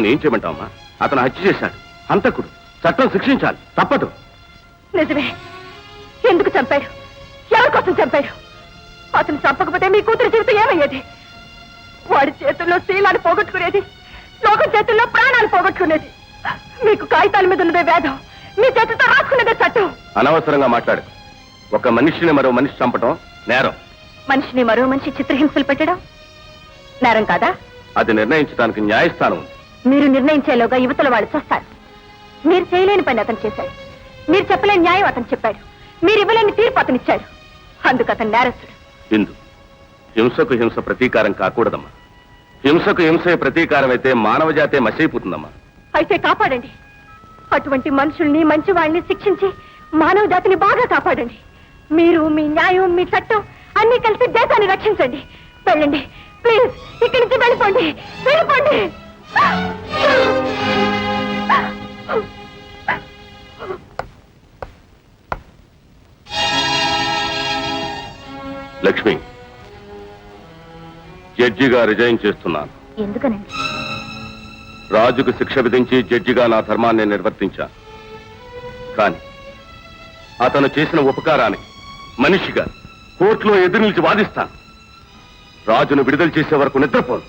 నన్ను ఏం చేయమంటావమ్మా? అతను హత్య చేశాడు, హంతకుడు, చట్టం శిక్షించాలి, తప్పదు. నిజమే. ఎందుకు చంపాడు? ఎవరి కోసం చంపాడు? అతను చంపకపోతే మీ కూతురు జీవితం ఏమయ్యేది? వాడి చేతుల్లో శీలాన్ని పోగొట్టుకునేది, లోకం చేతుల్లో ప్రాణాలు పోగొట్టుకునేది. మీకు కాగితాల మీద ఉన్నదే వేదం, మీ చేతితో రాసుకునేదే చట్టం. అనవసరంగా మాట్లాడు. ఒక మనిషిని మరో మనిషి చంపటం నేరం. మనిషిని మరో మనిషి చిత్రహింసలు పెట్టడం నేరం కాదా? అది నిర్ణయించడానికి న్యాయస్థానం ఉంది. మీరు నిర్ణయించేలోగా యువతల వాళ్ళు చేస్తారు. మీరు చేయలేని పని అతను చేశాడు, మీరు చెప్పలేని న్యాయం అతను చెప్పాడు, మీరు ఇవ్వలేని తీర్పు అతను ఇచ్చాడు. అందుకు అతను నేరస్తుడు. ఇందు, హింసకు హింస ప్రతీకారం కాకూడదమ్మా. హింసకు హింసే ప్రతీకారం అయితే మానవ జాతే మసైపోతుందమ్మా. అయితే కాపాడండి. అటువంటి మనుషుల్ని, మంచి వాళ్ళని శిక్షించి మానవ జాతిని బాగా కాపాడండి. మీరు, మీ న్యాయం, మీ చట్టం అన్ని కలిసి దేశాన్ని రక్షించండి. వెళ్ళండి ప్లీజ్, ఇక్కడి నుంచి వెళ్ళిపోండి, వెళ్ళిపోండి. లక్ష్మి, జడ్జిగా రిజైన్ చేస్తున్నాను. ఎందుకనండి? రాజుకు శిక్ష విధించి జడ్జిగా నా ధర్మాన్ని నిర్వర్తించాను. కానీ అతను చేసిన ఉపకారానికి మనిషిగా కోర్టులో ఎదురు నిలిచి వాదిస్తాను. రాజును విడుదల చేసే వరకు నిద్రపోను.